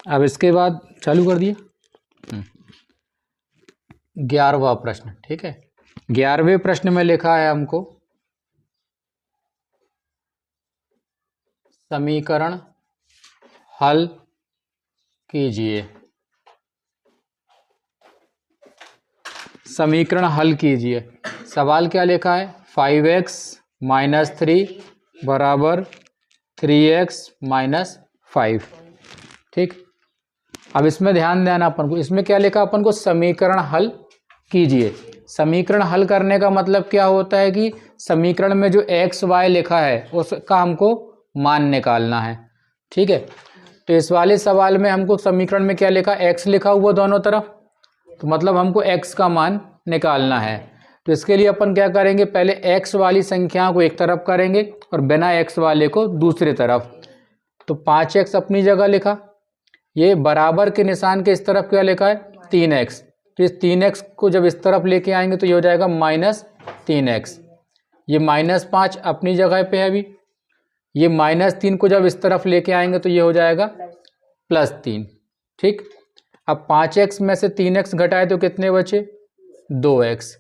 अब इसके बाद चालू कर दिया 11वां प्रश्न। ठीक है, 11वें प्रश्न में लिखा है हमको समीकरण हल कीजिए। समीकरण हल कीजिए। सवाल क्या लिखा है? 5x - 3 बराबर 3x - 5। ठीक, अब इसमें ध्यान देना अपन को, इसमें क्या लिखा अपन को? समीकरण हल कीजिए। समीकरण हल करने का मतलब क्या होता है कि समीकरण में जो x y लिखा है उसका हमको मान निकालना है। ठीक है, तो इस वाले सवाल में हमको समीकरण में क्या लिखा? x लिखा हुआ दोनों तरफ, तो मतलब हमको x का मान निकालना है। तो इसके लिए अपन क्या करेंगे? पहले x वाली संख्या को एक तरफ करेंगे और बिना x वाले को दूसरी तरफ। तो 5x अपनी जगह लिखा, ये बराबर के निशान के इस तरफ क्या लिखा है? 3x। तो इस 3x को जब इस तरफ लेके आएंगे तो ये हो जाएगा -3x। ये -5 अपनी जगह पे है अभी। ये -3 को जब इस तरफ लेके आएंगे तो ये हो जाएगा +3। ठीक, अब 5x में से 3x घटाए तो कितने बचे? 2x।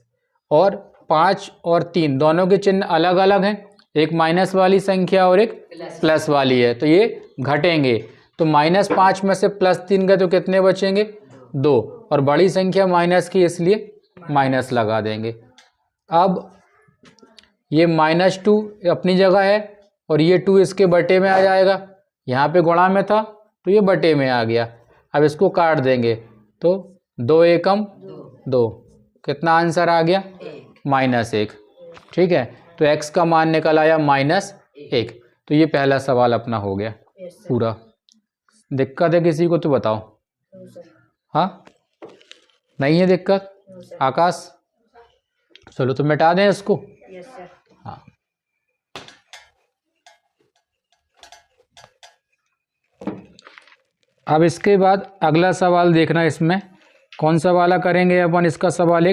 और 5 और 3 दोनों के चिन्ह अलग अलग हैं, एक माइनस वाली संख्या और एक प्लस वाली है, तो ये घटेंगे। तो -5 में से +3 गए तो कितने बचेंगे? 2। और बड़ी संख्या माइनस की इसलिए माइनस लगा देंगे। अब ये -2 अपनी जगह है और ये 2 इसके बटे में आ जाएगा। यहाँ पे गुणा में था तो ये बटे में आ गया। अब इसको काट देंगे तो 2 एकम 2, कितना आंसर आ गया? -1। ठीक है, तो x का मान निकल आया -1। तो ये पहला सवाल अपना हो गया पूरा। दिक्कत है किसी को तो बताओ। हाँ, नहीं है दिक्कत? आकाश, चलो तो मिटा दें इसको। हाँ, अब इसके बाद अगला सवाल देखना, इसमें कौन सा वाला करेंगे अपन? इसका सवाल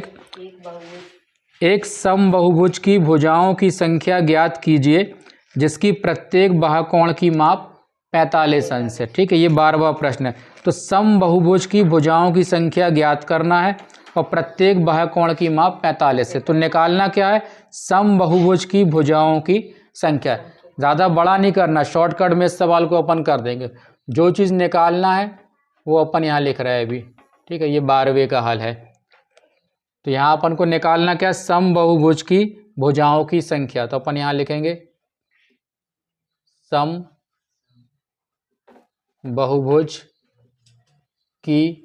एक समबहुभुज की भुजाओं की संख्या ज्ञात कीजिए जिसकी प्रत्येक बाहु कोण की माप 45 अंश है। ठीक है, ये 12वां प्रश्न है। तो समबहुभुज की भुजाओं की संख्या ज्ञात करना है और प्रत्येक बाहु कोण की माप 45 है। तो निकालना क्या है? समबहुभुज की भुजाओं की संख्या। ज़्यादा बड़ा नहीं करना, शॉर्टकट में इस सवाल को अपन कर देंगे। जो चीज़ निकालना है वो अपन यहाँ लिख रहे हैं अभी। ठीक है, ये 12वें का हल है। तो यहाँ अपन को निकालना क्या? समबहुभुज की भुजाओं की संख्या। तो अपन यहाँ लिखेंगे समबहुभुज की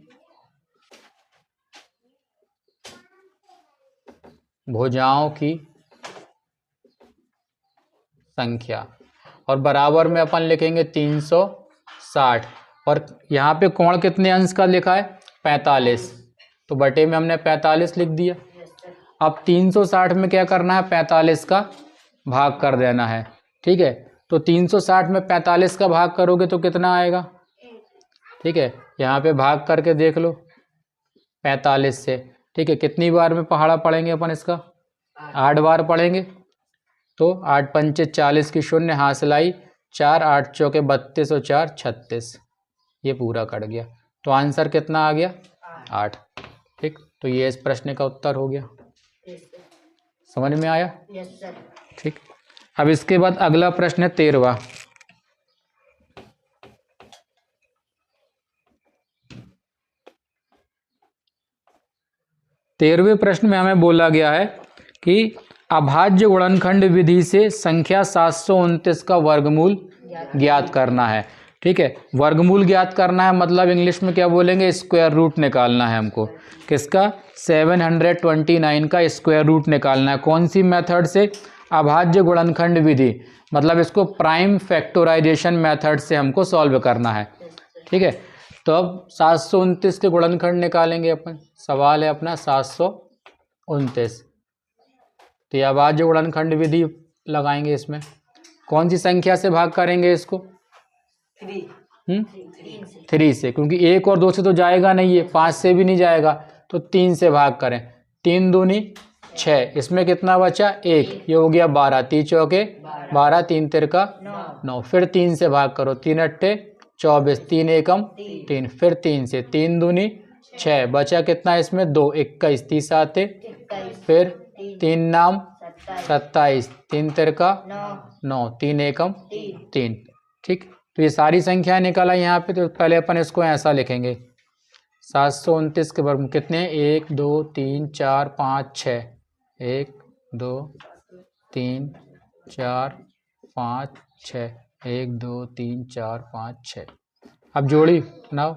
भुजाओं की संख्या और बराबर में अपन लिखेंगे 360। और यहाँ पे कोण कितने अंश का लिखा है? 45। तो बटे में हमने 45 लिख दिया। अब 360 में क्या करना है? 45 का भाग कर देना है। ठीक है, तो 360 में 45 का भाग करोगे तो कितना आएगा? ठीक है, यहाँ पे भाग करके देख लो 45 से। ठीक है, कितनी बार में पहाड़ा पढ़ेंगे अपन इसका? 8 बार पढ़ेंगे। तो 8 पंचे 40 की शून्य, हासिल आई 4, 8 चौके 32 और 4 36। ये पूरा कट गया। तो आंसर कितना आ गया? 8। ठीक, तो ये इस प्रश्न का उत्तर हो गया। समझ में आया? ठीक, अब इसके बाद अगला प्रश्न है 13वां। 13वें प्रश्न में हमें बोला गया है कि अभाज्य गुणनखंड विधि से संख्या 729 का वर्गमूल ज्ञात करना है। ठीक है, वर्गमूल ज्ञात करना है मतलब इंग्लिश में क्या बोलेंगे? स्क्वायर रूट निकालना है हमको। किसका? 729 का स्क्वायर रूट निकालना है। कौन सी मेथड से? अभाज्य गुणनखंड विधि, मतलब इसको प्राइम फैक्टराइजेशन मेथड से हमको सॉल्व करना है। ठीक है, तो अब 729 के गुणनखंड निकालेंगे अपन। सवाल है अपना 729। तो ये अभाज्य गुणनखंड विधि लगाएंगे। इसमें कौन सी संख्या से भाग करेंगे इसको? 3 से, क्योंकि 1 और 2 से तो जाएगा नहीं, है 5 से भी नहीं जाएगा, तो 3 से भाग करें। 3 दूनी 6, इसमें कितना बचा? 1, ये हो गया 12, 3 चौके 12, 3 तिरका 9। फिर 3 से भाग करो, 3 अट्ठे 24, 3 एकम 3, फिर 3 से 3 दूनी 6, बचा कितना इसमें 2, 21, 30 आते, फिर 3 नाम 27, 3 तिरका 9, 3 एकम 3। ठीक, तो ये सारी संख्या निकाला यहाँ पे। तो पहले अपन इसको ऐसा लिखेंगे, 729 के वर्ग कितने, 1 2 3 4 5 6, 1 2 3 4 5 6, 1 2 3 4 5 6। अब जोड़ी बनाओ,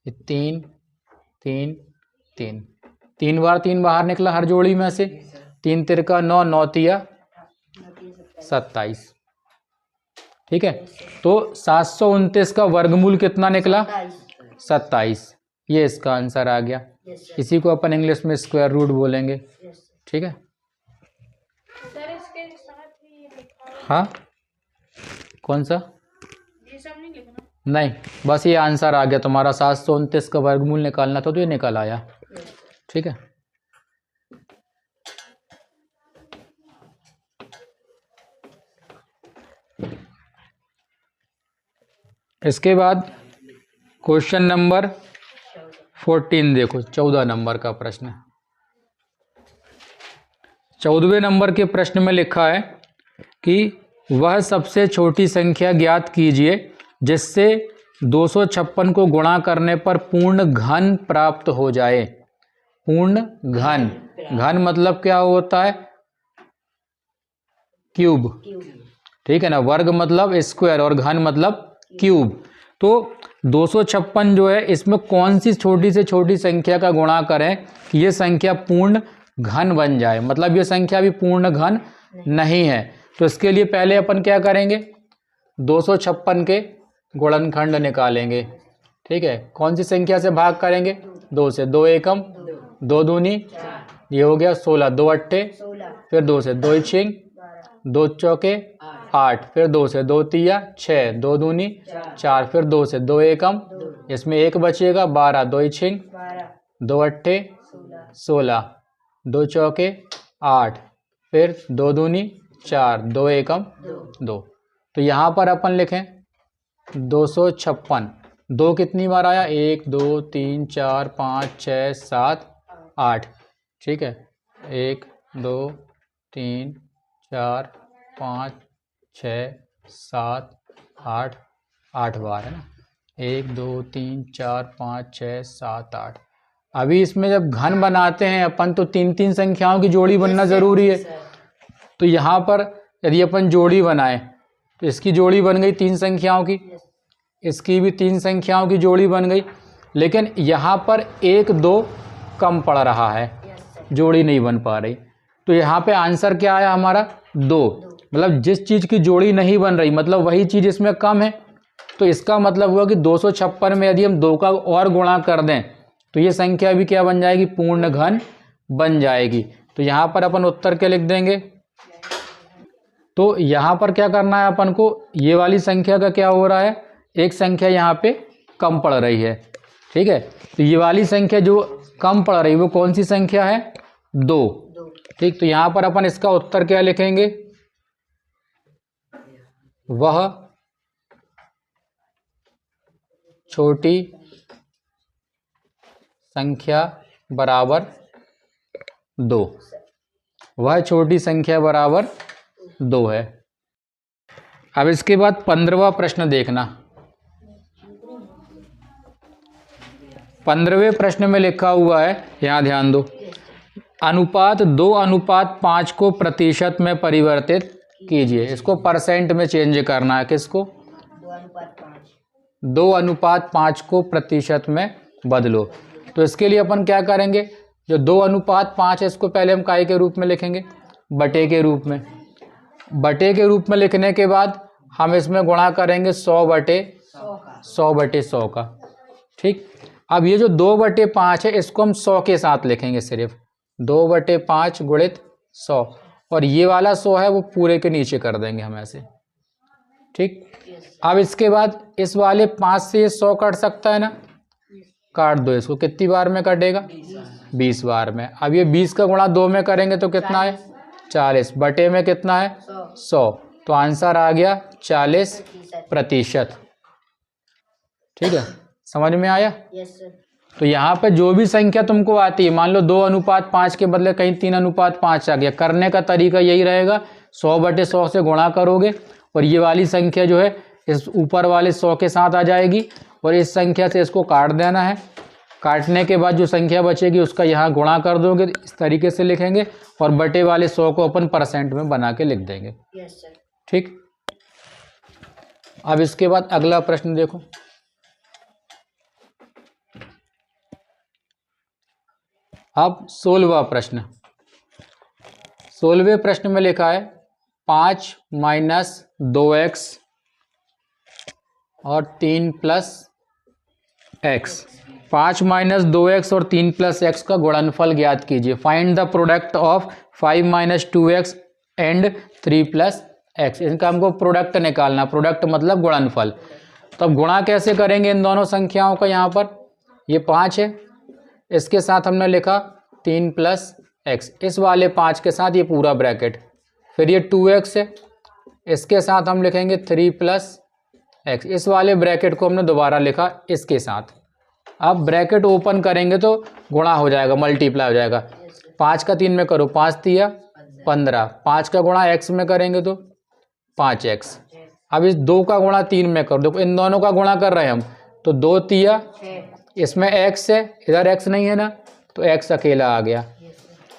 3 3 3, 3 बार 3 बाहर निकला हर जोड़ी में से, 3 तिरका 9, 9 तिया 27। ठीक है, तो 729 का वर्गमूल कितना निकला, 27। ये इसका आंसर आ गया। इसी को अपन इंग्लिश में स्क्वायर रूट बोलेंगे। ठीक है, हाँ कौन सा, नहीं बस ये आंसर आ गया तुम्हारा। 729 का वर्गमूल निकालना था तो ये निकल आया। ठीक है, इसके बाद क्वेश्चन नंबर 14 देखो, 14 नंबर का प्रश्न। 14वें नंबर के प्रश्न में लिखा है कि वह सबसे छोटी संख्या ज्ञात कीजिए जिससे 256 को गुणा करने पर पूर्ण घन प्राप्त हो जाए। पूर्ण घन, घन मतलब क्या होता है, क्यूब। ठीक है ना, वर्ग मतलब स्क्वायर और घन मतलब क्यूब। तो 256 जो है, इसमें कौन सी छोटी से छोटी संख्या का गुणा करें कि ये संख्या पूर्ण घन बन जाए, मतलब ये संख्या भी पूर्ण घन नहीं है। तो इसके लिए पहले अपन क्या करेंगे, 256 के गुणनखंड निकालेंगे। ठीक है, कौन सी संख्या से भाग करेंगे, 2 से, 2 एकम 2 दूनी, ये हो गया 16, 2 अट्ठे, फिर 2 से 2 छिंग, 2 चौके 8, फिर 2 से 2 तिया 6, 2 दूनी 4, फिर 2 से 2 एकम, इसमें 1 बचेगा 12, 2 छिंग 2 अट्ठे 16, 2 चौके 8, फिर 2 दूनी 4, 2 एकम 2। तो यहाँ पर अपन लिखें 256, 2 कितनी बार आया, 1 2 3 4 5 6 7 8। ठीक है, 1 2 3 4 5 6 7 8, 8 बार है ना, 1 2 3 4 5 6 7 8। अभी इसमें जब घन बनाते हैं अपन तो 3 संख्याओं की जोड़ी बनना ज़रूरी है। तो यहाँ पर यदि अपन जोड़ी बनाएं तो इसकी जोड़ी बन गई 3 संख्याओं की, इसकी भी 3 संख्याओं की जोड़ी बन गई, लेकिन यहाँ पर 1 2 कम पड़ रहा है, जोड़ी नहीं बन पा रही। तो यहाँ पे आंसर क्या आया हमारा, 2। मतलब जिस चीज़ की जोड़ी नहीं बन रही, मतलब वही चीज़ इसमें कम है। तो इसका मतलब हुआ कि 256 में यदि हम 2 का और गुणा कर दें तो ये संख्या भी क्या बन जाएगी, पूर्ण घन बन जाएगी। तो यहाँ पर अपन उत्तर क्या लिख देंगे, तो यहाँ पर क्या करना है अपन को, ये वाली संख्या का क्या हो रहा है, एक संख्या यहाँ पे कम पड़ रही है। ठीक है, तो ये वाली संख्या जो कम पड़ रही है वो कौन सी संख्या है, 2। ठीक, तो यहाँ पर अपन इसका उत्तर क्या लिखेंगे, वह छोटी संख्या बराबर 2, वह छोटी संख्या बराबर 2 है। अब इसके बाद 15वां प्रश्न देखना। 15वें प्रश्न में लिखा हुआ है, यहाँ ध्यान दो, अनुपात 2:5 को प्रतिशत में परिवर्तित कीजिए। इसको परसेंट में चेंज करना है, किसको, 2:5 को प्रतिशत में बदलो। तो इसके लिए अपन क्या करेंगे, जो 2:5 है इसको पहले हम काय के रूप में लिखेंगे, बटे के रूप में। बटे के रूप में लिखने के बाद हम इसमें गुणा करेंगे 100/100 का। ठीक, अब ये जो 2/5 है इसको हम 100 के साथ लिखेंगे, सिर्फ 2/5 गुणित 100, और ये वाला 100 है वो पूरे के नीचे कर देंगे हम ऐसे। ठीक, अब इसके बाद इस वाले 5 से ये 100 कट सकता है ना, काट दो इसको, कितनी बार में कटेगा, 20 बार में। अब ये 20 का गुणा 2 में करेंगे तो कितना है, 40, बटे में कितना है 100, तो आंसर आ गया 40%। ठीक है, समझ में आया? Yes sir. तो यहाँ पे जो भी संख्या तुमको आती है, मान लो 2:5 के बदले कहीं 3:5 आ गया, करने का तरीका यही रहेगा, 100/100 से गुणा करोगे और ये वाली संख्या जो है इस ऊपर वाले 100 के साथ आ जाएगी और इस संख्या से इसको काट देना है। काटने के बाद जो संख्या बचेगी उसका यहाँ गुणा कर दोगे, इस तरीके से लिखेंगे और बटे वाले 100 को अपन % में बना के लिख देंगे। Yes sir. ठीक, अब इसके बाद अगला प्रश्न देखो। अब 16वां प्रश्न। 16वें प्रश्न में लिखा है 5 - 2x और 3 + x। 5 - 2x और 3 + x का गुणनफल ज्ञात कीजिए। Find the product of 5 - 2x and 3 + x। इनका हमको प्रोडक्ट निकालना, प्रोडक्ट मतलब गुणनफल। तो अब गुणा कैसे करेंगे इन दोनों संख्याओं का? यहाँ पर ये 5 है, इसके साथ हमने लिखा 3 + x, इस वाले 5 के साथ ये पूरा ब्रैकेट, फिर ये 2x है, इसके साथ हम लिखेंगे 3 + x, इस वाले ब्रैकेट को हमने दोबारा लिखा इसके साथ। अब ब्रैकेट ओपन करेंगे तो गुणा हो जाएगा, मल्टीप्लाई हो जाएगा। 5 का 3 में करो, 5 × 3 = 15, 5 का गुणा x में करेंगे तो 5x। अब इस 2 का गुणा 3 में करो, देखो इन दोनों का गुणा कर रहे हैं हम, तो 2 × 3 = इसमें x है, इधर x नहीं है ना, तो x अकेला आ गया।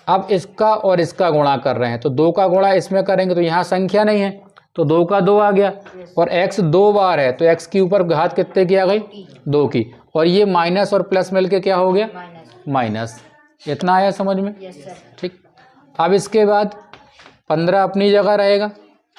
अब इसका और इसका गुणा कर रहे हैं, तो 2 का गुणा इसमें करेंगे तो यहाँ संख्या नहीं है, तो 2 का 2 आ गया और x 2 बार है तो x के ऊपर घात कितने की आ गई? 2 की, और ये माइनस और प्लस मिलके क्या हो गया? माइनस। इतना आया समझ में? ठीक, अब इसके बाद 15 अपनी जगह रहेगा,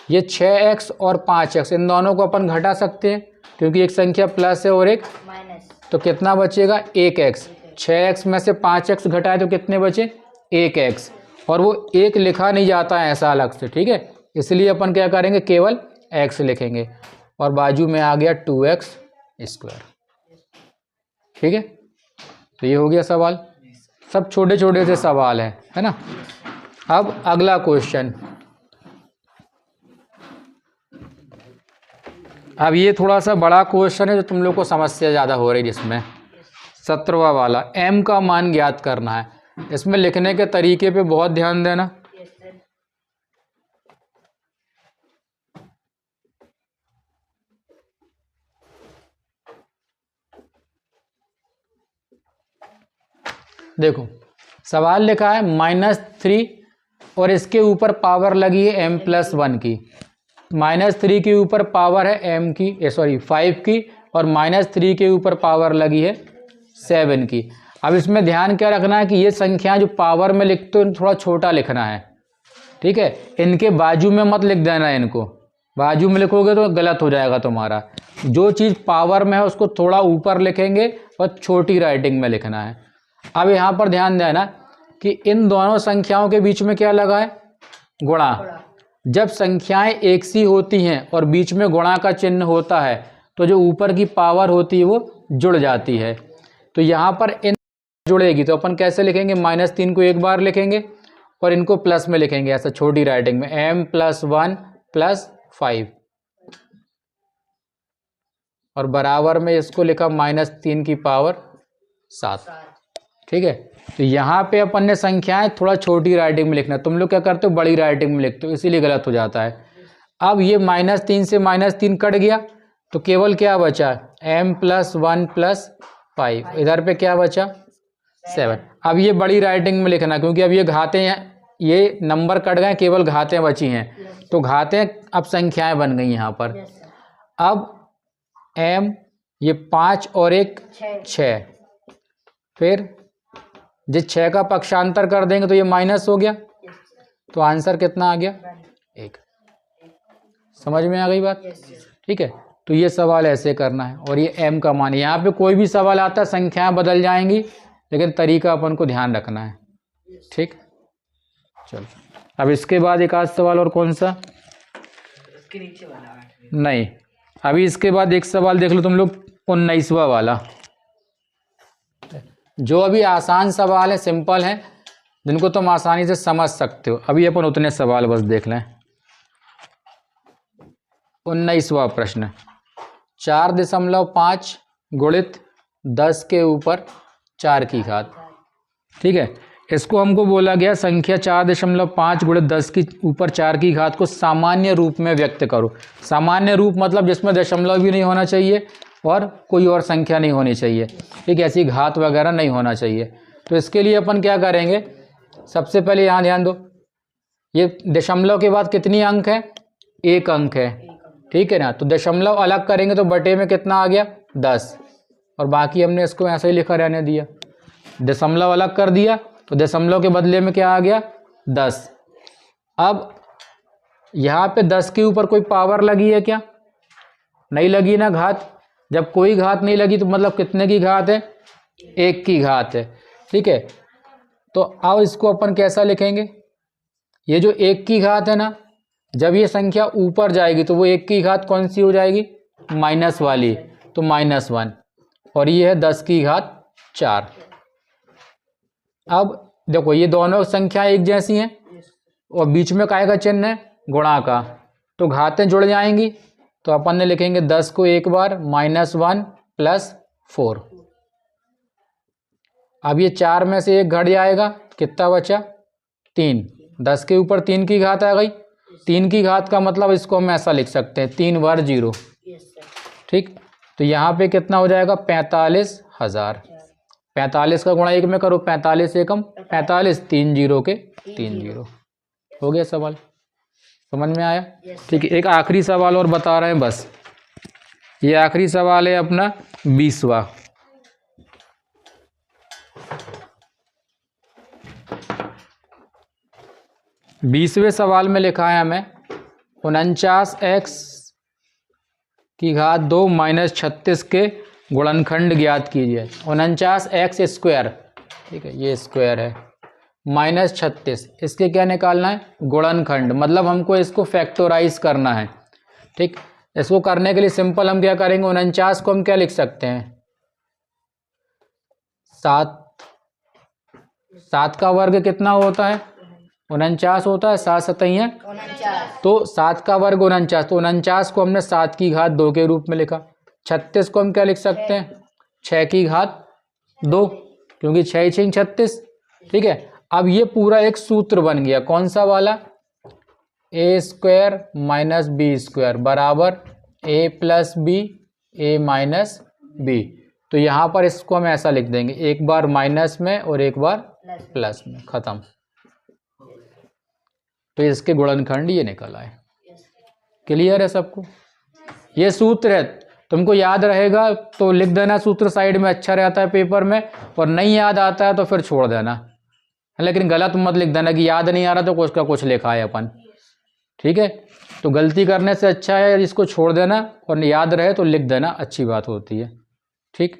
ये 6x और 5x इन दोनों को अपन घटा सकते हैं क्योंकि एक संख्या प्लस है और एक माइनस, तो कितना बचेगा? 1x। 6x में से 5x घटाए तो कितने बचे? 1x, और वो 1 लिखा नहीं जाता है ऐसा अलग से, ठीक है, इसलिए अपन क्या करेंगे? केवल x लिखेंगे और बाजू में आ गया 2x²। ठीक है, तो ये हो गया सवाल। सब छोटे छोटे से सवाल हैं, है ना। अब अगला क्वेश्चन। अब ये थोड़ा सा बड़ा क्वेश्चन है जो तुम लोग को समस्या ज़्यादा हो रही है, जिसमें 17वां वाला m का मान ज्ञात करना है। इसमें लिखने के तरीके पे बहुत ध्यान देना। देखो सवाल लिखा है -3 और इसके ऊपर पावर लगी है m+1 की। -3 के ऊपर पावर है m की, 5 की, और -3 के ऊपर पावर लगी है 7 की। अब इसमें ध्यान क्या रखना है कि ये संख्या जो पावर में लिखते हो थोड़ा छोटा लिखना है, ठीक है। इनके बाजू में मत लिख देना है, इनको बाजू में लिखोगे तो गलत हो जाएगा तुम्हारा। जो चीज़ पावर में है उसको थोड़ा ऊपर लिखेंगे और छोटी राइटिंग में लिखना है। अब यहाँ पर ध्यान देना कि इन दोनों संख्याओं के बीच में क्या लगा है? गुणा। जब संख्याएं एक सी होती हैं और बीच में गुणा का चिन्ह होता है तो जो ऊपर की पावर होती है वो जुड़ जाती है। तो यहाँ पर इन जुड़ेगी तो अपन कैसे लिखेंगे? -3 को एक बार लिखेंगे और इनको प्लस में लिखेंगे, ऐसा छोटी राइटिंग में, m+1 + 5, और बराबर में इसको लिखा -3 की पावर 7। ठीक है, तो यहाँ पे अपन ने संख्याएं थोड़ा छोटी राइटिंग में लिखना। तुम लोग क्या करते हो? बड़ी राइटिंग में लिखते हो, इसीलिए गलत हो जाता है। अब ये -3 से -3 कट गया तो केवल क्या बचा? m+1 + 5। इधर पे क्या बचा? 7। अब ये बड़ी राइटिंग में लिखना क्योंकि अब ये घातें हैं, ये नंबर कट गए, केवल घातें बची हैं, तो घातें अब संख्याएं बन गई यहाँ पर। अब m, ये 5 और 1 6, फिर जिस 6 का पक्षांतर कर देंगे तो ये माइनस हो गया, तो आंसर कितना आ गया? 1। समझ में आ गई बात? ठीक है, तो ये सवाल ऐसे करना है और ये m का मान। यहाँ पे कोई भी सवाल आता है संख्याएं बदल जाएंगी लेकिन तरीका अपन को ध्यान रखना है। ठीक, चलो अब इसके बाद एक आध सवाल और। कौन सा? इसके नीचे वाला नहीं, अभी इसके बाद एक सवाल देख लो तुम लोग, 19वां वाला। जो अभी आसान सवाल है, सिंपल है, जिनको तुम आसानी से समझ सकते हो। अभी अपन उतने सवाल बस देख लें। 19वां प्रश्न, 4.5 गुणित 10 के ऊपर 4 की घात। ठीक है, इसको हमको बोला गया संख्या 4.5 गुणित 10 की ऊपर 4 की घात को सामान्य रूप में व्यक्त करो। सामान्य रूप मतलब जिसमें दशमलव भी नहीं होना चाहिए और कोई और संख्या नहीं होनी चाहिए। ठीक है, ऐसी घात वगैरह नहीं होना चाहिए। तो इसके लिए अपन क्या करेंगे, सबसे पहले यहाँ ध्यान दो, ये दशमलव के बाद कितनी अंक है, 1 अंक है। ठीक है ना, तो दशमलव अलग करेंगे तो बटे में कितना आ गया, 10, और बाकी हमने इसको ऐसे ही लिखा रहने दिया। दशमलव अलग कर दिया तो दशमलव के बदले में क्या आ गया, 10। अब यहाँ पे 10 के ऊपर कोई पावर लगी है क्या, नहीं लगी ना घात। जब कोई घात नहीं लगी तो मतलब कितने की घात है, 1 की घात है। ठीक है, तो अब इसको अपन कैसा लिखेंगे, ये जो 1 की घात है ना, जब ये संख्या ऊपर जाएगी तो वो 1 की घात कौन सी हो जाएगी, माइनस वाली, तो -1, और ये है 10 की घात 4। अब देखो ये दोनों संख्या एक जैसी हैं और बीच में काय का चिन्ह है, गुणा का, तो घातें जुड़ जाएंगी। तो अपन ने लिखेंगे 10 को एक बार, -1 + 4। अब ये 4 में से 1 घट जाएगा, कितना बचा, 3। 10 के ऊपर 3 की घात आ गई। 3 की घात का मतलब इसको हम ऐसा लिख सकते हैं, 3 बार 0। ठीक, तो यहाँ पे कितना हो जाएगा, 45,000। 45 का गुणा 1 में करो, 45 एकम 45, 3 0 के 3 0। हो गया सवाल, समझ में आया। ठीक है, एक आखिरी सवाल और बता रहे हैं बस, ये आखिरी सवाल है अपना 20वां। बीसवें सवाल में लिखा है हमें 49x की घात 2 - 36 के गुणनखंड ज्ञात कीजिए। 49x², ठीक है, ये स्क्वायर है, -36, इसके क्या निकालना है, गुणनखंड, मतलब हमको इसको फैक्टोराइज करना है। ठीक, इसको करने के लिए सिंपल हम क्या करेंगे, 49 को हम क्या लिख सकते हैं, 7 का वर्ग कितना होता है, 49 होता है, 7 7 है, तो 7 का वर्ग 49, तो 49 को हमने 7 की घात 2 के रूप में लिखा। 36 को हम क्या लिख सकते हैं, 6 की घात 2, क्योंकि 6 6 36। ठीक है, अब ये पूरा एक सूत्र बन गया, कौन सा वाला, a² - b² बराबर a + b a - b। तो यहाँ पर इसको हम ऐसा लिख देंगे, एक बार माइनस में और एक बार प्लस में, खत्म। तो इसके गुणनखंड ये निकल आए। क्लियर है सबको, ये सूत्र है, तुमको याद रहेगा तो लिख देना सूत्र साइड में, अच्छा रहता है पेपर में, और नहीं याद आता है तो फिर छोड़ देना, लेकिन गलत मत लिख देना कि याद नहीं आ रहा तो कुछ का कुछ लिखा है अपन। ठीक है, तो गलती करने से अच्छा है इसको छोड़ देना, और याद रहे तो लिख देना, अच्छी बात होती है। ठीक।